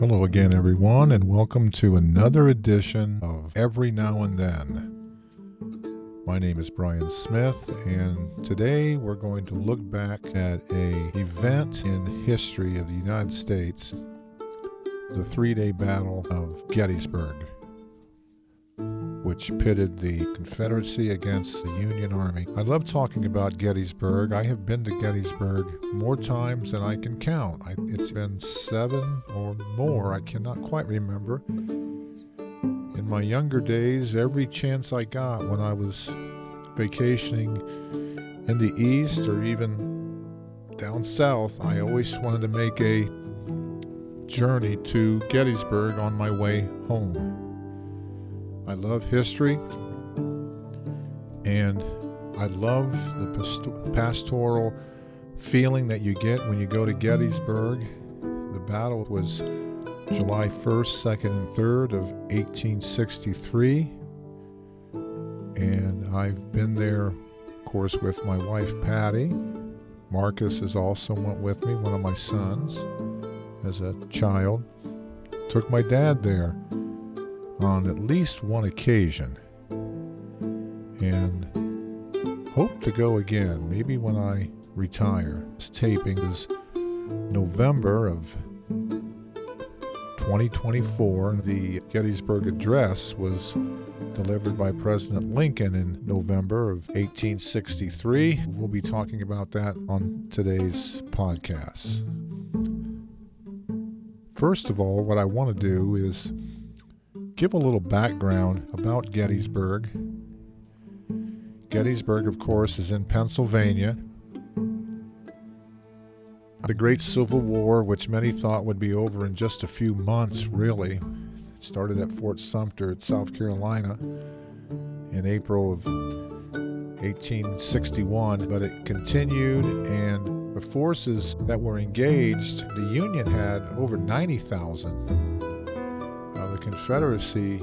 Hello again, everyone, and welcome to another edition of Every Now and Then. My name is Brian Smith, and today we're going to look back at an event in history of the United States, the three-day Battle of Gettysburg, which pitted the Confederacy against the Union Army. I love talking about Gettysburg. I have been to Gettysburg more times than I can count. It's been 7 or more, I cannot quite remember. In my younger days, every chance I got when I was vacationing in the East or even down South, I always wanted to make a journey to Gettysburg on my way home. I love history, and I love the pastoral feeling that you get when you go to Gettysburg. The battle was July 1st, 2nd, and 3rd of 1863, and I've been there, of course, with my wife Patty. Marcus has also went with me, one of my sons, as a child. Took my dad there on at least one occasion, and hope to go again, maybe when I retire. This taping is November of 2024. The Gettysburg Address was delivered by President Lincoln in November of 1863. We'll be talking about that on today's podcast. First of all, what I want to do is give a little background about Gettysburg. Gettysburg, of course, is in Pennsylvania. The Great Civil War, which many thought would be over in just a few months, really, started at Fort Sumter at South Carolina in April of 1861, but it continued, and the forces that were engaged, the Union had over 90,000. The Confederacy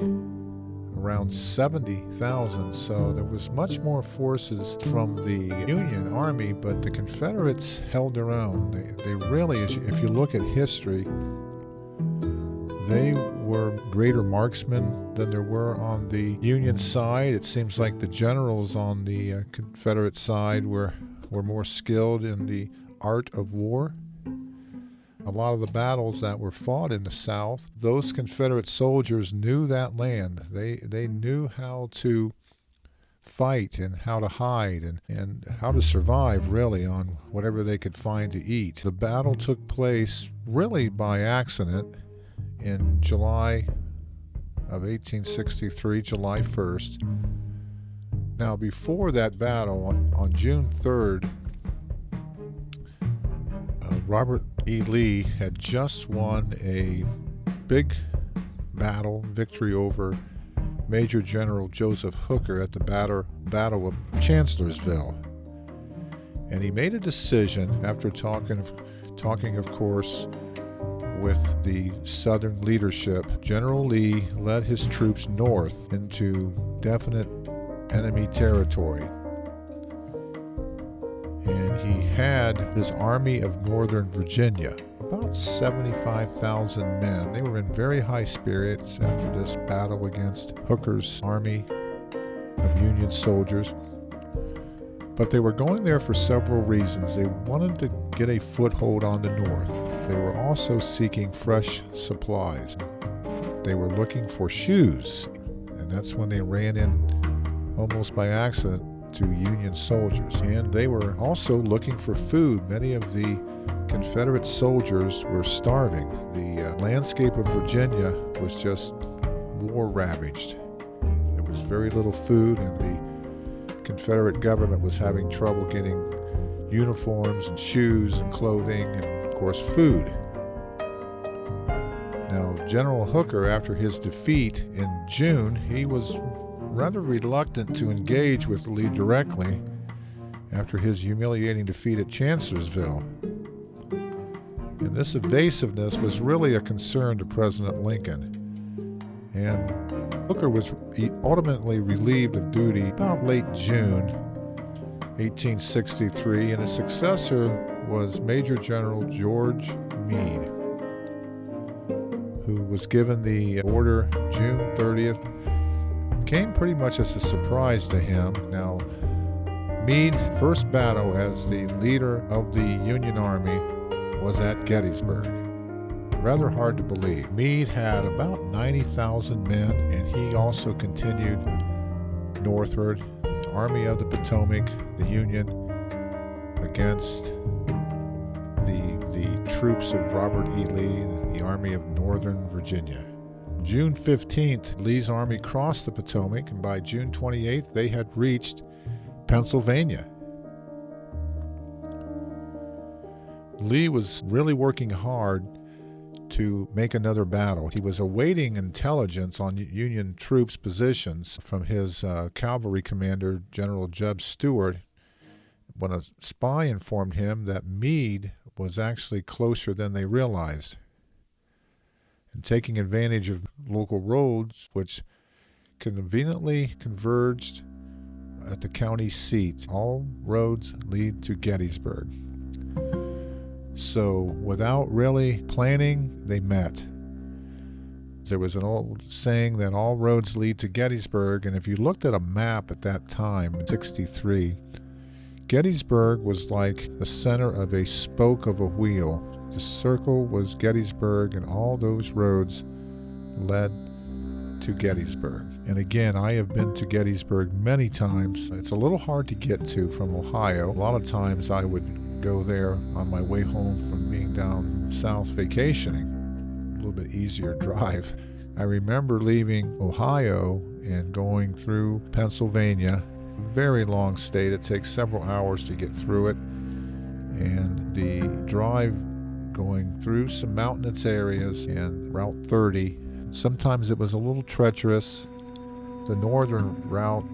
around 70,000, so there was much more forces from the Union Army, but the Confederates held their own. They really, if you look at history, they were greater marksmen than there were on the Union side. It seems like the generals on the Confederate side were more skilled in the art of war. A lot of the battles that were fought in the South, those Confederate soldiers knew that land. They knew how to fight and how to hide and how to survive, really, on whatever they could find to eat. The battle took place really by accident in July of 1863, July 1st. Now, before that battle, on June 3rd, Robert E. Lee had just won a big victory over Major General Joseph Hooker at the Battle of Chancellorsville. And he made a decision after talking, of course, with the Southern leadership. General Lee led his troops north into definite enemy territory. And he had his Army of Northern Virginia, about 75,000 men. They were in very high spirits after this battle against Hooker's army of Union soldiers. But they were going there for several reasons. They wanted to get a foothold on the north. They were also seeking fresh supplies. They were looking for shoes, and that's when they ran in almost by accident to Union soldiers. And they were also looking for food. Many of the Confederate soldiers were starving. The landscape of Virginia was just war-ravaged. There was very little food, and the Confederate government was having trouble getting uniforms and shoes and clothing and, of course, food. Now, General Hooker, after his defeat in June, he was rather reluctant to engage with Lee directly after his humiliating defeat at Chancellorsville. And this evasiveness was really a concern to President Lincoln. And Hooker was ultimately relieved of duty about late June 1863, and his successor was Major General George Meade. who was given the order June 30th, came pretty much as a surprise to him. Now, Meade's first battle as the leader of the Union Army was at Gettysburg. Rather hard to believe. Meade had about 90,000 men, and he also continued northward, the Army of the Potomac, the Union, against the troops of Robert E. Lee, the Army of Northern Virginia. June 15th, Lee's army crossed the Potomac, and by June 28th, they had reached Pennsylvania. Lee was really working hard to make another battle. He was awaiting intelligence on Union troops' positions from his cavalry commander, General Jeb Stuart, when a spy informed him that Meade was actually closer than they realized. And taking advantage of local roads, which conveniently converged at the county seat, all roads lead to Gettysburg. So without really planning, they met. There was an old saying that all roads lead to Gettysburg, and if you looked at a map at that time, in '63, Gettysburg was like the center of a spoke of a wheel. The circle was Gettysburg, and all those roads led to Gettysburg. And again, I have been to Gettysburg many times. It's a little hard to get to from Ohio. A lot of times I would go there on my way home from being down south vacationing. A little bit easier drive. I remember leaving Ohio and going through Pennsylvania. Very long state. It takes several hours to get through it. And the drive going through some mountainous areas and Route 30. Sometimes it was a little treacherous. The northern route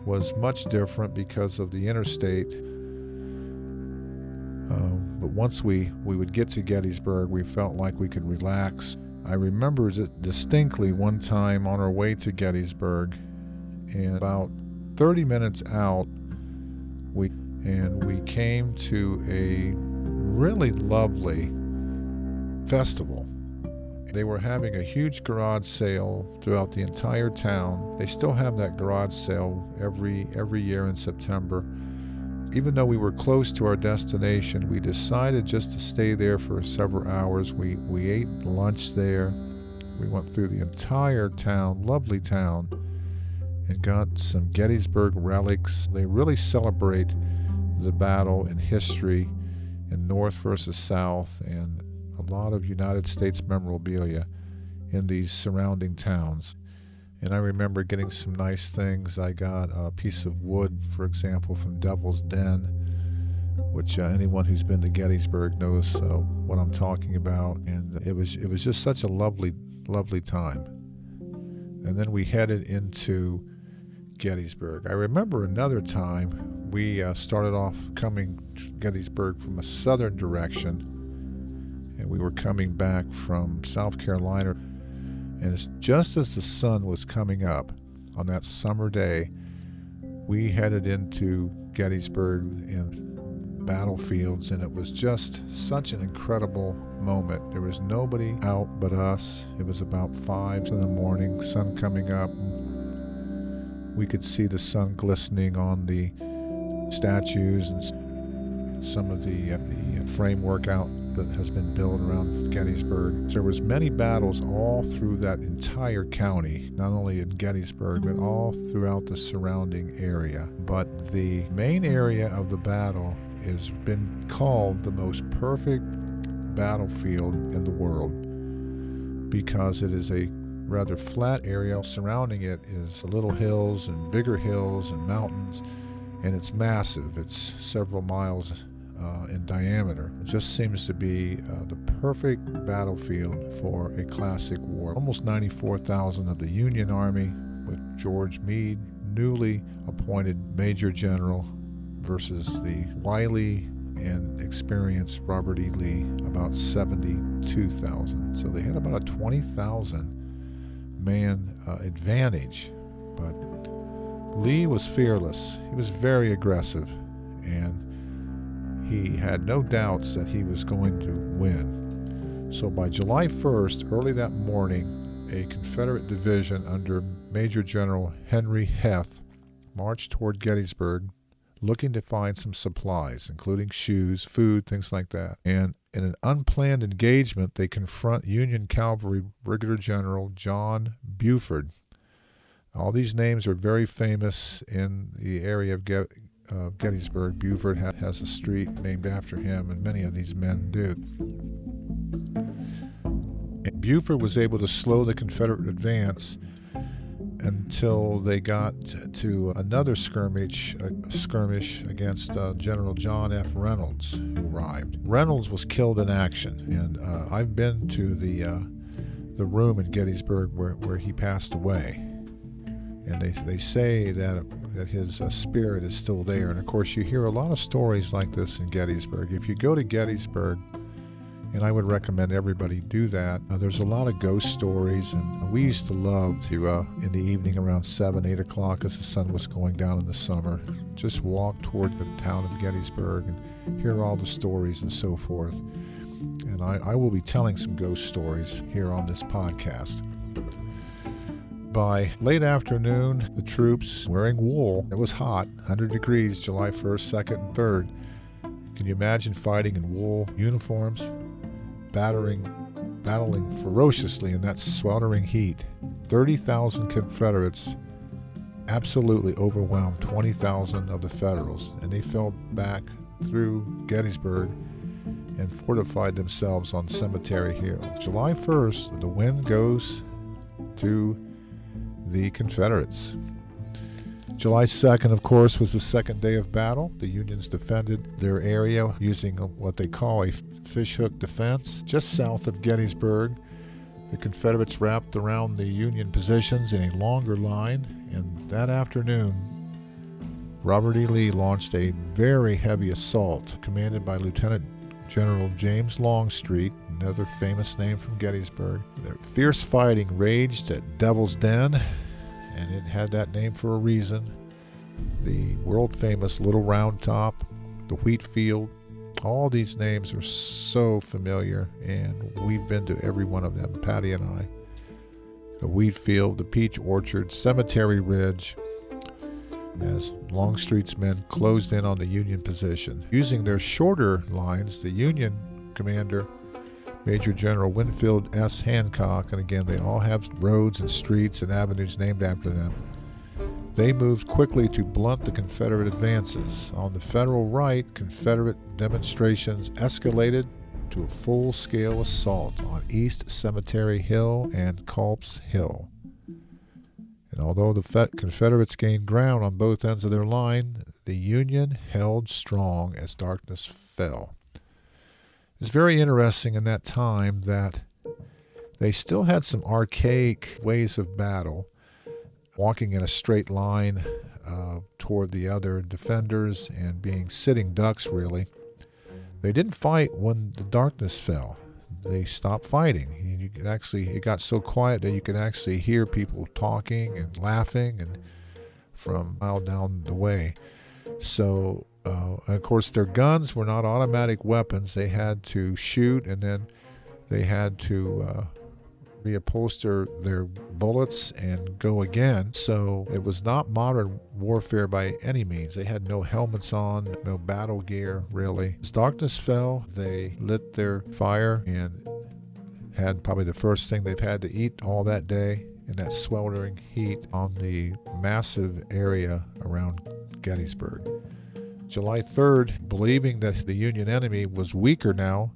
was much different because of the interstate. But once we would get to Gettysburg, we felt like we could relax. I remember distinctly one time on our way to Gettysburg, and about 30 minutes out, we came to a really lovely festival. They were having a huge garage sale throughout the entire town. They still have that garage sale every year in September. Even though we were close to our destination, we decided just to stay there for several hours. We ate lunch there. We went through the entire town, lovely town, and got some Gettysburg relics. They really celebrate the battle and history in North versus South, and a lot of United States memorabilia in these surrounding towns. And I remember getting some nice things. I got a piece of wood, for example, from Devil's Den, which anyone who's been to Gettysburg knows what I'm talking about. And it was just such a lovely, lovely time. And then we headed into Gettysburg. I remember another time we started off coming to Gettysburg from a southern direction, and we were coming back from South Carolina. And just as the sun was coming up on that summer day, we headed into Gettysburg in battlefields, and it was just such an incredible moment. There was nobody out but us. It was about 5 in the morning, sun coming up. We could see the sun glistening on the statues and some of the framework out that has been built around Gettysburg. There was many battles all through that entire county, not only in Gettysburg, but all throughout the surrounding area. But the main area of the battle has been called the most perfect battlefield in the world because it is a rather flat area. Surrounding it is little hills and bigger hills and mountains, and it's massive. It's several miles in diameter. It just seems to be the perfect battlefield for a classic war. Almost 94,000 of the Union Army with George Meade, newly appointed Major General, versus the wily and experienced Robert E. Lee, about 72,000. So they had about a 20,000 man advantage. But Lee was fearless. He was very aggressive, and he had no doubts that he was going to win. So by July 1st, early that morning, a Confederate division under Major General Henry Heth marched toward Gettysburg, looking to find some supplies, including shoes, food, things like that. And in an unplanned engagement, they confront Union Cavalry Brigadier General John Buford. All these names are very famous in the area of Gettysburg. Buford has a street named after him, and many of these men do. And Buford was able to slow the Confederate advance until they got to another skirmish against General John F. Reynolds, who arrived. Reynolds was killed in action, and I've been to the room in Gettysburg where he passed away, and they say that his spirit is still there. And of course, you hear a lot of stories like this in Gettysburg. If you go to Gettysburg, and I would recommend everybody do that. There's a lot of ghost stories, and we used to love to, in the evening around 7, 8 o'clock as the sun was going down in the summer, just walk toward the town of Gettysburg and hear all the stories and so forth. And I will be telling some ghost stories here on this podcast. By late afternoon, the troops wearing wool, it was hot, 100 degrees, July 1st, 2nd, and 3rd. Can you imagine fighting in wool uniforms? Battling ferociously in that sweltering heat. 30,000 Confederates absolutely overwhelmed 20,000 of the Federals, and they fell back through Gettysburg and fortified themselves on Cemetery Hill. July 1st, the wind goes to the Confederates. July 2nd, of course, was the second day of battle. The Unions defended their area using what they call a fishhook defense. Just south of Gettysburg, the Confederates wrapped around the Union positions in a longer line, and that afternoon, Robert E. Lee launched a very heavy assault commanded by Lieutenant General James Longstreet, another famous name from Gettysburg. The fierce fighting raged at Devil's Den, and it had that name for a reason. The world-famous Little Round Top, the Wheat Field, all these names are so familiar, and we've been to every one of them, Patty and I. The Wheat Field, the Peach Orchard, Cemetery Ridge, as Longstreet's men closed in on the Union position. Using their shorter lines, the Union commander, Major General Winfield S. Hancock, and again, they all have roads and streets and avenues named after them. They moved quickly to blunt the Confederate advances. On the Federal right, Confederate demonstrations escalated to a full-scale assault on East Cemetery Hill and Culp's Hill. And although the Confederates gained ground on both ends of their line, the Union held strong as darkness fell. It's very interesting in that time that they still had some archaic ways of battle, walking in a straight line toward the other defenders and being sitting ducks, really. They didn't fight when the darkness fell. They stopped fighting. You could actually, it got so quiet that you could actually hear people talking and laughing and from a mile down the way. So, of course, their guns were not automatic weapons. They had to shoot, and then they had to reupholster their bullets and go again. So it was not modern warfare by any means. They had no helmets on, no battle gear, really. As darkness fell, they lit their fire and had probably the first thing they've had to eat all that day in that sweltering heat on the massive area around Gettysburg. July 3rd, believing that the Union enemy was weaker now,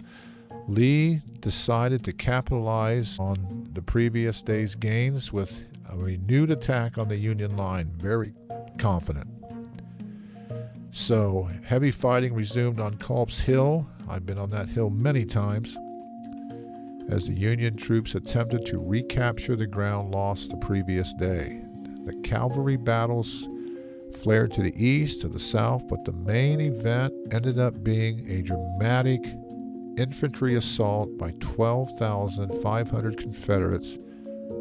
Lee decided to capitalize on the previous day's gains with a renewed attack on the Union line, very confident. So, heavy fighting resumed on Culp's Hill. I've been on that hill many times, as the Union troops attempted to recapture the ground lost the previous day. The cavalry battles flared to the east, to the south, but the main event ended up being a dramatic infantry assault by 12,500 Confederates,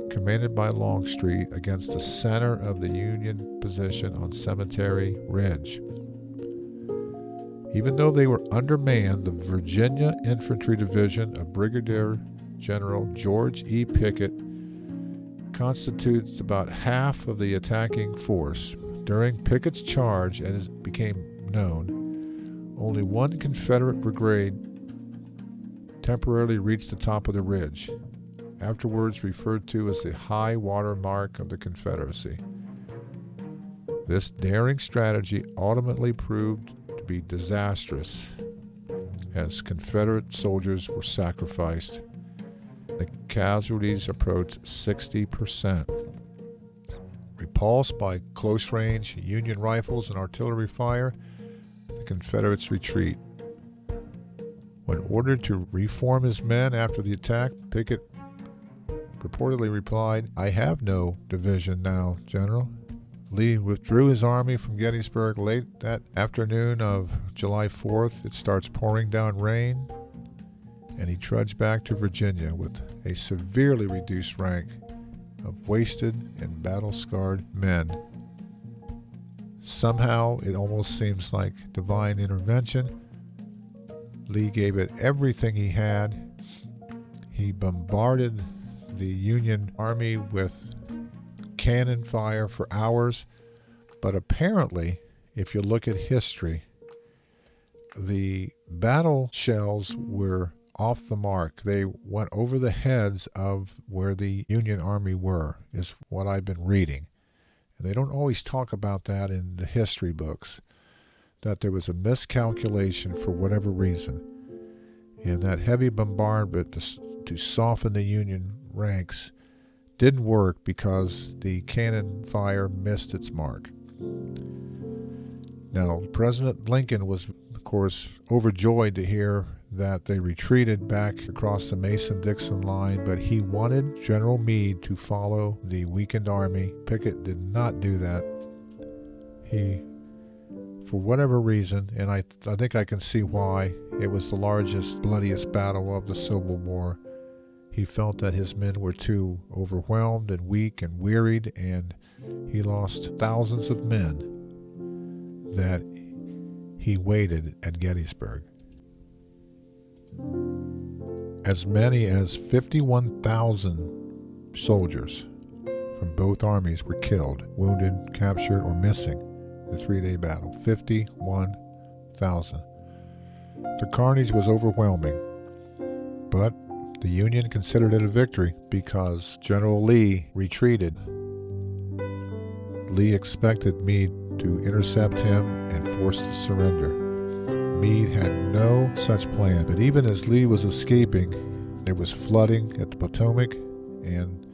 commanded by Longstreet, against the center of the Union position on Cemetery Ridge. Even though they were undermanned, the Virginia Infantry Division of Brigadier General George E. Pickett constitutes about half of the attacking force. During Pickett's charge, as it became known, only one Confederate brigade temporarily reached the top of the ridge, afterwards referred to as the high water mark of the Confederacy. This daring strategy ultimately proved to be disastrous, as Confederate soldiers were sacrificed. The casualties approached 60%. Repulsed by close-range Union rifles and artillery fire, the Confederates retreat. When ordered to reform his men after the attack, Pickett reportedly replied, "I have no division now, General." Lee withdrew his army from Gettysburg late that afternoon of July 4th. It starts pouring down rain, and he trudged back to Virginia with a severely reduced rank of wasted and battle-scarred men. Somehow, it almost seems like divine intervention. Lee gave it everything he had. He bombarded the Union Army with cannon fire for hours, but apparently, if you look at history, the battle shells were off the mark. They went over the heads of where the Union Army were, is what I've been reading. And they don't always talk about that in the history books, that there was a miscalculation for whatever reason. And that heavy bombardment to soften the Union ranks didn't work because the cannon fire missed its mark. Now, President Lincoln was, of course, overjoyed to hear that they retreated back across the Mason-Dixon line, but he wanted General Meade to follow the weakened army. Pickett did not do that. He, for whatever reason, and I think I can see why, it was the largest, bloodiest battle of the Civil War. He felt that his men were too overwhelmed and weak and wearied, and he lost thousands of men that he waited at Gettysburg. As many as 51,000 soldiers from both armies were killed, wounded, captured, or missing in the three-day battle. 51,000. The carnage was overwhelming, but the Union considered it a victory because General Lee retreated. Lee expected Meade to intercept him and force the surrender. Meade had no such plan, but even as Lee was escaping, there was flooding at the Potomac, and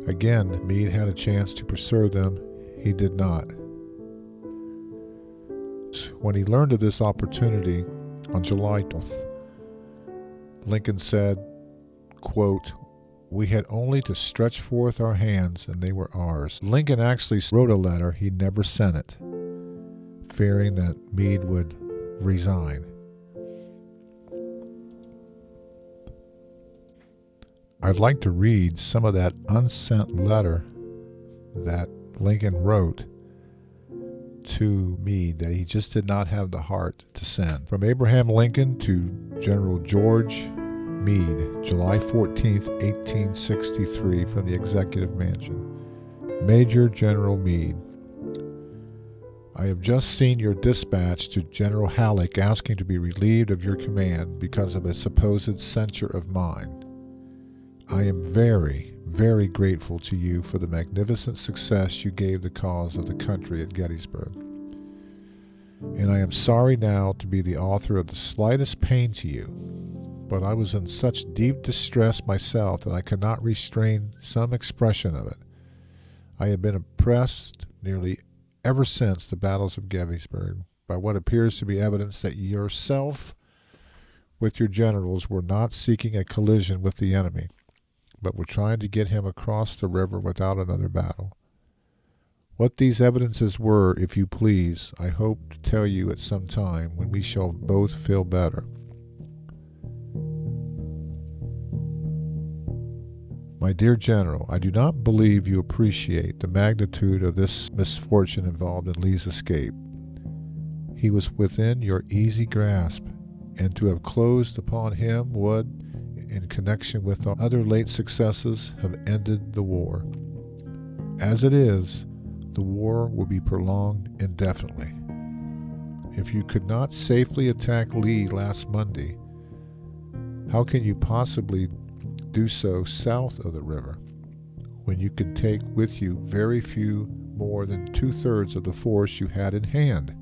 again, Meade had a chance to pursue them. He did not. When he learned of this opportunity on July 12th, Lincoln said, quote, "We had only to stretch forth our hands and they were ours." Lincoln actually wrote a letter. He never sent it, fearing that Meade would resign. I'd like to read some of that unsent letter that Lincoln wrote to Meade that he just did not have the heart to send. From Abraham Lincoln to General George Meade, July 14th, 1863, from the Executive Mansion. Major General Meade, I have just seen your dispatch to General Halleck asking to be relieved of your command because of a supposed censure of mine. I am very, very grateful to you for the magnificent success you gave the cause of the country at Gettysburg. And I am sorry now to be the author of the slightest pain to you, but I was in such deep distress myself that I could not restrain some expression of it. I have been oppressed nearly ever since the battles of Gettysburg by what appears to be evidence that yourself with your generals were not seeking a collision with the enemy, but were trying to get him across the river without another battle. What these evidences were, if you please, I hope to tell you at some time when we shall both feel better. My dear General, I do not believe you appreciate the magnitude of this misfortune involved in Lee's escape. He was within your easy grasp, and to have closed upon him would, in connection with our other late successes, have ended the war. As it is, the war will be prolonged indefinitely. If you could not safely attack Lee last Monday, how can you possibly do so south of the river, when you can take with you very few more than 2/3 of the force you had in hand?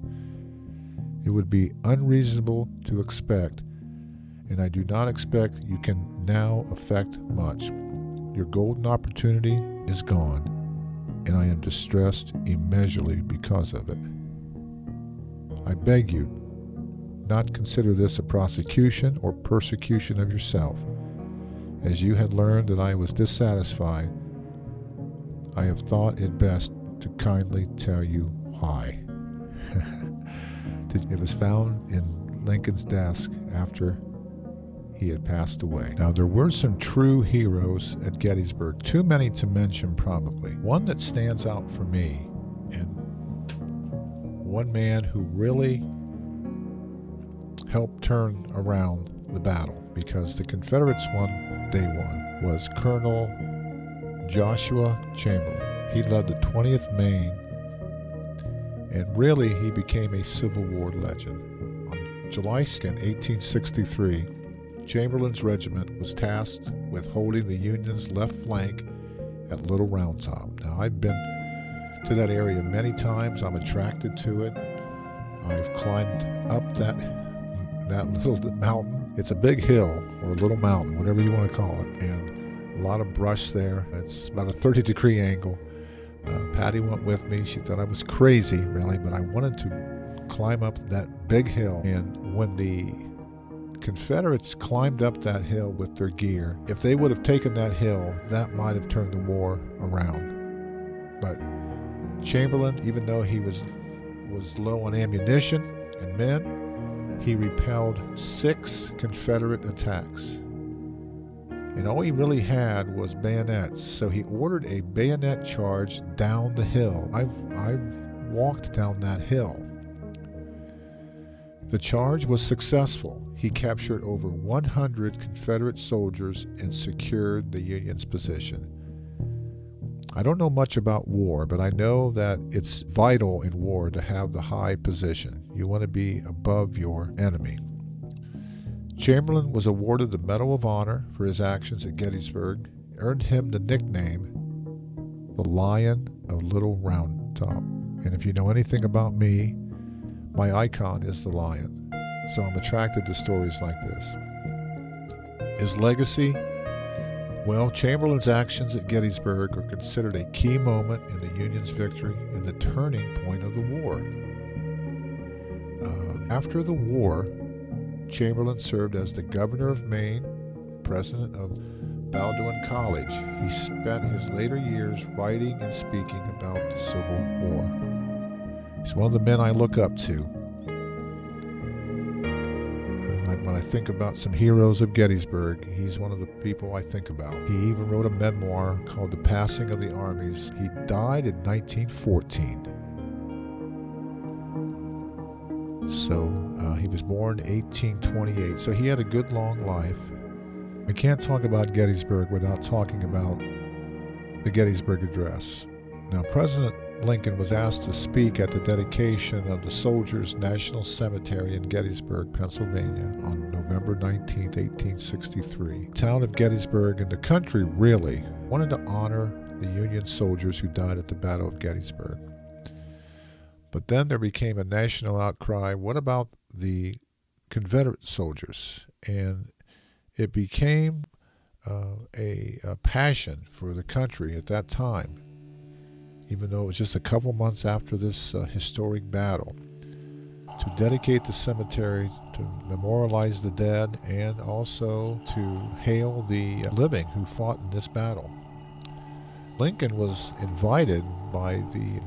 It would be unreasonable to expect, and I do not expect you can now effect much. Your golden opportunity is gone, and I am distressed immeasurably because of it. I beg you, not consider this a prosecution or persecution of yourself. As you had learned that I was dissatisfied, I have thought it best to kindly tell you why. It was found in Lincoln's desk after he had passed away. Now, there were some true heroes at Gettysburg, too many to mention probably. One that stands out for me, and one man who really helped turn around the battle, because the Confederates won day one, was Colonel Joshua Chamberlain. He led the 20th Maine, and really he became a Civil War legend. On July 2nd, 1863, Chamberlain's regiment was tasked with holding the Union's left flank at Little Round Top. Now, I've been to that area many times. I'm attracted to it. I've climbed up that little mountain. It's a big hill, or a little mountain, whatever you want to call it, and a lot of brush there. It's about a 30-degree angle. Patty went with me. She thought I was crazy, really, but I wanted to climb up that big hill. And when the Confederates climbed up that hill with their gear, if they would have taken that hill, that might have turned the war around. But Chamberlain, even though he was low on ammunition and men, he repelled 6 Confederate attacks. And all he really had was bayonets, so he ordered a bayonet charge down the hill. I walked down that hill. The charge was successful. He captured over 100 Confederate soldiers and secured the Union's position. I don't know much about war, but I know that it's vital in war to have the high position. You want to be above your enemy. Chamberlain was awarded the Medal of Honor for his actions at Gettysburg, earned him the nickname the Lion of Little Round Top. And if you know anything about me, my icon is the lion. So I'm attracted to stories like this. His legacy? Well, Chamberlain's actions at Gettysburg are considered a key moment in the Union's victory and the turning point of the war. After the war, Chamberlain served as the governor of Maine, president of Bowdoin College. He spent his later years writing and speaking about the Civil War. He's one of the men I look up to. And when I think about some heroes of Gettysburg, he's one of the people I think about. He even wrote a memoir called The Passing of the Armies. He died in 1914. So he was born in 1828, so he had a good long life. I can't talk about Gettysburg without talking about the Gettysburg Address. Now, President Lincoln was asked to speak at the dedication of the Soldiers' National Cemetery in Gettysburg, Pennsylvania on November 19, 1863. The town of Gettysburg and the country really wanted to honor the Union soldiers who died at the Battle of Gettysburg. But then there became a national outcry, what about the Confederate soldiers? And it became a passion for the country at that time, even though it was just a couple months after this historic battle, to dedicate the cemetery to memorialize the dead and also to hail the living who fought in this battle. Lincoln was invited by the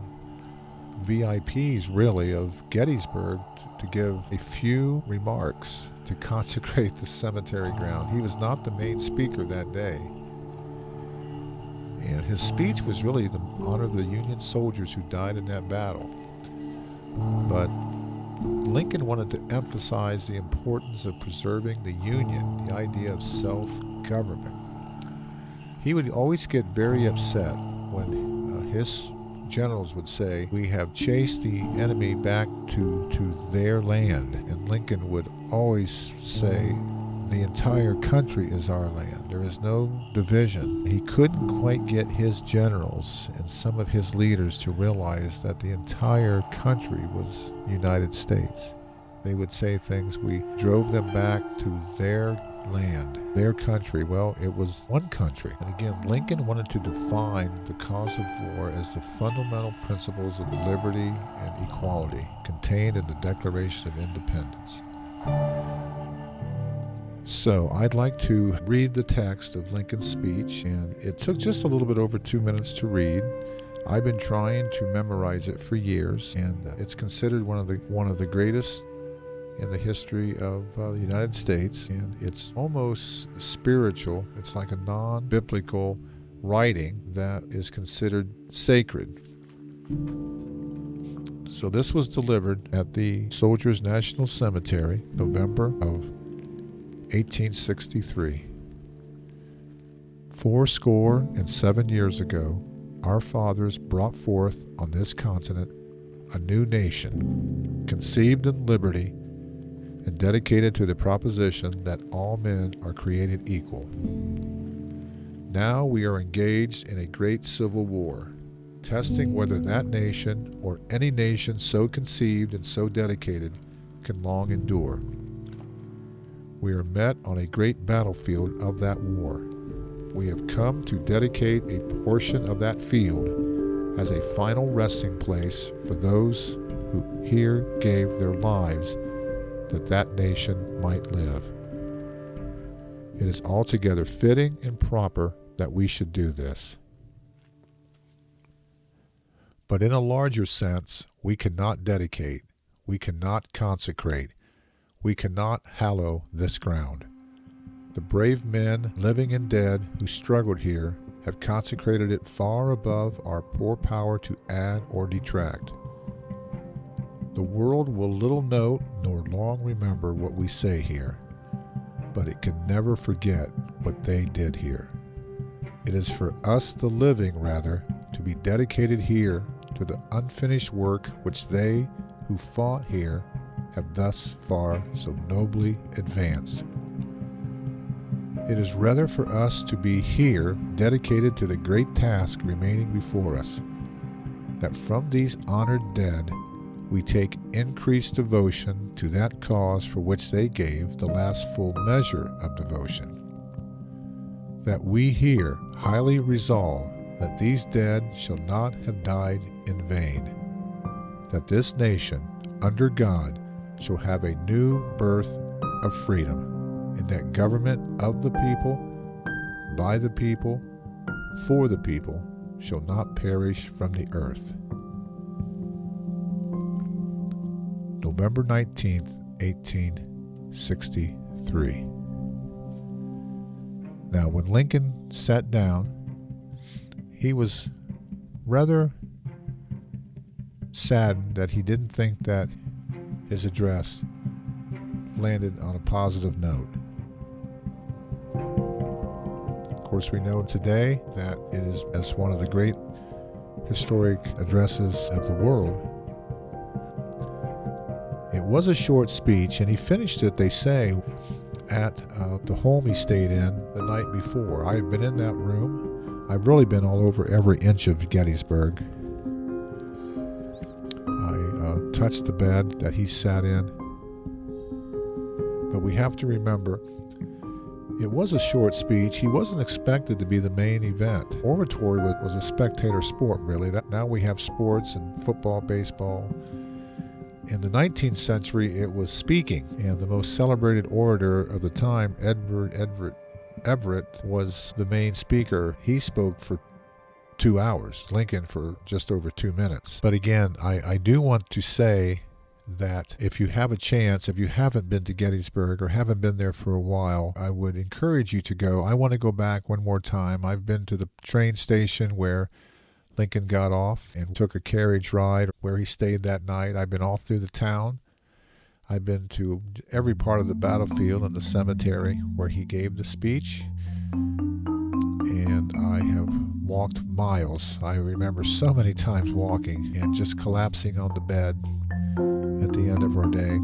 VIPs, really, of Gettysburg to give a few remarks to consecrate the cemetery ground. He was not the main speaker that day. And his speech was really to honor the Union soldiers who died in that battle. But Lincoln wanted to emphasize the importance of preserving the Union, the idea of self-government. He would always get very upset when his generals would say, "We have chased the enemy back to their land." And Lincoln would always say, "The entire country is our land. There is no division." He couldn't quite get his generals and some of his leaders to realize that the entire country was United States. They would say things, "We drove them back to their land, their country." Well, it was one country. And again, Lincoln wanted to define the cause of war as the fundamental principles of liberty and equality contained in the Declaration of Independence. So I'd like to read the text of Lincoln's speech, and it took just a little bit over 2 minutes to read. I've been trying to memorize it for years, and it's considered one of the greatest in the history of the United States, and it's almost spiritual. It's like a non-biblical writing that is considered sacred. So this was delivered at the Soldiers' National Cemetery, November of 1863. 77 years ago, our fathers brought forth on this continent a new nation, conceived in liberty and dedicated to the proposition that all men are created equal. Now we are engaged in a great civil war, testing whether that nation or any nation so conceived and so dedicated can long endure. We are met on a great battlefield of that war. We have come to dedicate a portion of that field as a final resting place for those who here gave their lives that that nation might live. It is altogether fitting and proper that we should do this. But in a larger sense, we cannot dedicate, we cannot consecrate, we cannot hallow this ground. The brave men, living and dead, who struggled here have consecrated it far above our poor power to add or detract. The world will little note nor long remember what we say here, but it can never forget what they did here. It is for us, the living, rather, to be dedicated here to the unfinished work which they who fought here have thus far so nobly advanced. It is rather for us to be here dedicated to the great task remaining before us, that from these honored dead we take increased devotion to that cause for which they gave the last full measure of devotion. That we here highly resolve that these dead shall not have died in vain, that this nation, under God, shall have a new birth of freedom, and that government of the people, by the people, for the people, shall not perish from the earth. November 19th, 1863. Now, when Lincoln sat down, he was rather saddened that he didn't think that his address landed on a positive note. Of course, we know today that it is as one of the great historic addresses of the world. It was a short speech, and he finished it, they say, at the home he stayed in the night before. I had been in that room. I've really been all over every inch of Gettysburg. I touched the bed that he sat in. But we have to remember, it was a short speech. He wasn't expected to be the main event. Oratory was a spectator sport, really. Now we have sports and football, baseball. In the 19th century, it was speaking, and the most celebrated orator of the time, Everett, was the main speaker. He spoke for 2 hours, Lincoln for just over 2 minutes. But again, I do want to say that if you have a chance, if you haven't been to Gettysburg or haven't been there for a while, I would encourage you to go. I want to go back one more time. I've been to the train station where Lincoln got off and took a carriage ride where he stayed that night. I've been all through the town. I've been to every part of the battlefield and the cemetery where he gave the speech, and I have walked miles. I remember so many times walking and just collapsing on the bed at the end of our day.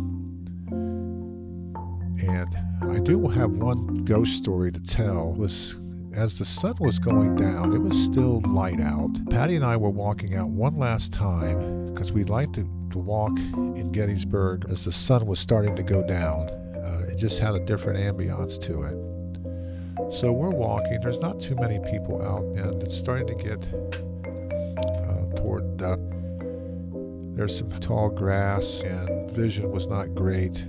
And I do have one ghost story to tell. It was as the sun was going down, it was still light out. Patty and I were walking out one last time because we liked to walk in Gettysburg as the sun was starting to go down. It just had a different ambiance to it. So we're walking. There's not too many people out, and it's starting to get toward dusk. There's some tall grass, and vision was not great.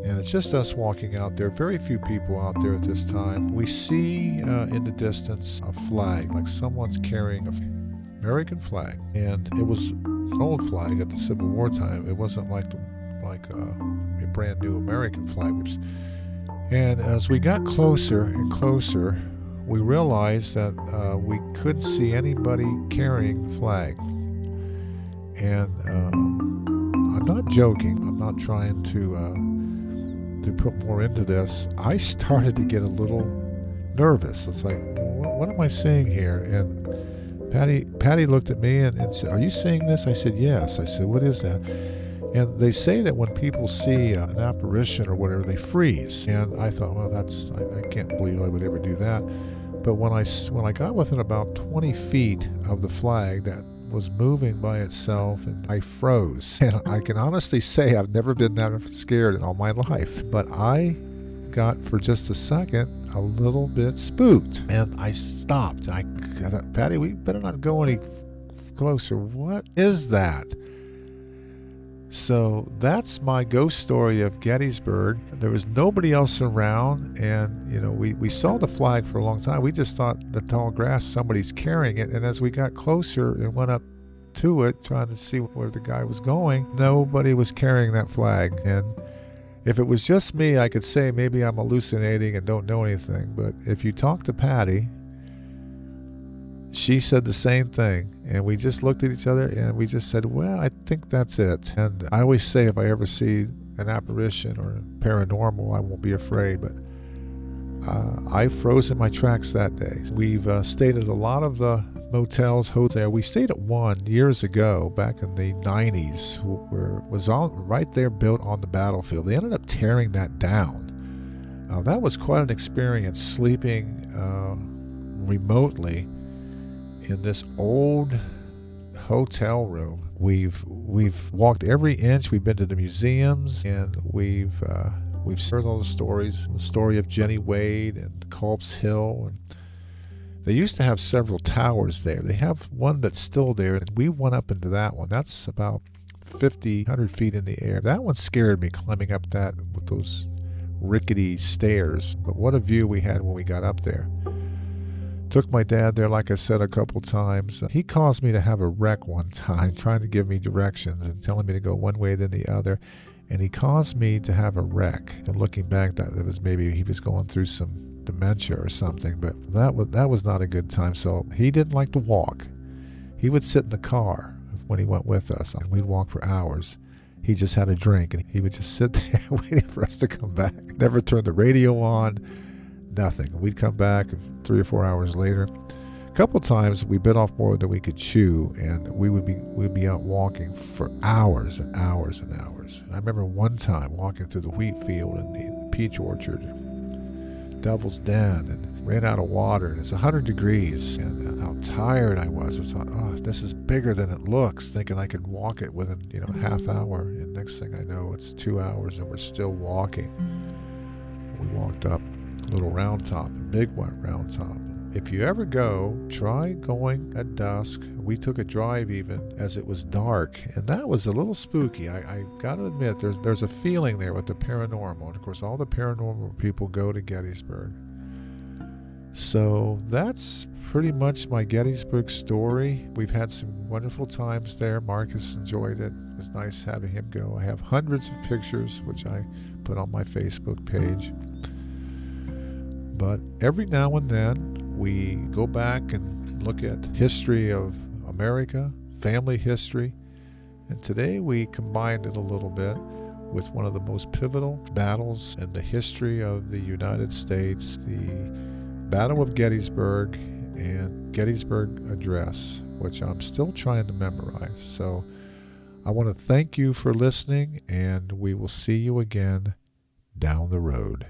And it's just us walking out there. Very few people out there at this time. We see in the distance a flag, like someone's carrying an American flag. And it was an old flag at the Civil War time. It wasn't like a brand new American flag. And as we got closer and closer, we realized that we couldn't see anybody carrying the flag. And I'm not joking. I'm not trying to put more into this. I started to get a little nervous. It's like, what am I seeing here? And Patty looked at me and said, "Are you seeing this?" I said, "Yes." I said, "What is that?" And they say that when people see an apparition or whatever, they freeze. And I thought, well, I can't believe I would ever do that. But when I got within about 20 feet of the flag that was moving by itself, and I froze. And I can honestly say I've never been that scared in all my life. But I got, for just a second, a little bit spooked. And I stopped. I thought, Patty, we better not go any closer. What is that? So that's my ghost story of Gettysburg. There was nobody else around, and we saw the flag for a long time. We just thought the tall grass, somebody's carrying it. And as we got closer and went up to it, trying to see where the guy was going, nobody was carrying that flag. And if it was just me, I could say maybe I'm hallucinating and don't know anything. But if you talk to Patty, she said the same thing, and we just looked at each other and we just said, well, I think that's it. And I always say if I ever see an apparition or paranormal, I won't be afraid. But I froze in my tracks that day. We've stayed at a lot of the motels, hotels. We stayed at one years ago, back in the 90s, where was all right there, built on the battlefield. They ended up tearing that down. That was quite an experience, sleeping remotely in this old hotel room. We've walked every inch. We've been to the museums, and we've heard all the stories. The story of Jenny Wade and Culp's Hill. And they used to have several towers there. They have one that's still there, and we went up into that one. That's about 100 feet in the air. That one scared me, climbing up that with those rickety stairs. But what a view we had when we got up there. Took my dad there, like I said, a couple times. He caused me to have a wreck one time, trying to give me directions and telling me to go one way then the other. And he caused me to have a wreck. And looking back, that it was maybe he was going through some dementia or something. But that was not a good time. So he didn't like to walk. He would sit in the car when he went with us, and we'd walk for hours. He just had a drink, and he would just sit there waiting for us to come back. Never turned the radio on. Nothing. We'd come back 3 or 4 hours later. A couple times we bit off more than we could chew, and we'd be out walking for hours and hours and hours. And I remember one time walking through the wheat field and the peach orchard, Devil's Den, and ran out of water, and it's 100 degrees, and how tired I was. I thought, oh, this is bigger than it looks, thinking I could walk it within a half hour. And next thing I know, it's 2 hours and we're still walking. We walked up Little Round Top, Big White Round Top. If you ever go, try going at dusk. We took a drive even as it was dark, and that was a little spooky. I got to admit, there's a feeling there with the paranormal. And of course, all the paranormal people go to Gettysburg. So that's pretty much my Gettysburg story. We've had some wonderful times there. Marcus enjoyed it. It was nice having him go. I have hundreds of pictures, which I put on my Facebook page. But every now and then, we go back and look at history of America, family history, And today we combined it a little bit with one of the most pivotal battles in the history of the United States, the Battle of Gettysburg and Gettysburg Address, which I'm still trying to memorize. So I want to thank you for listening, and we will see you again down the road.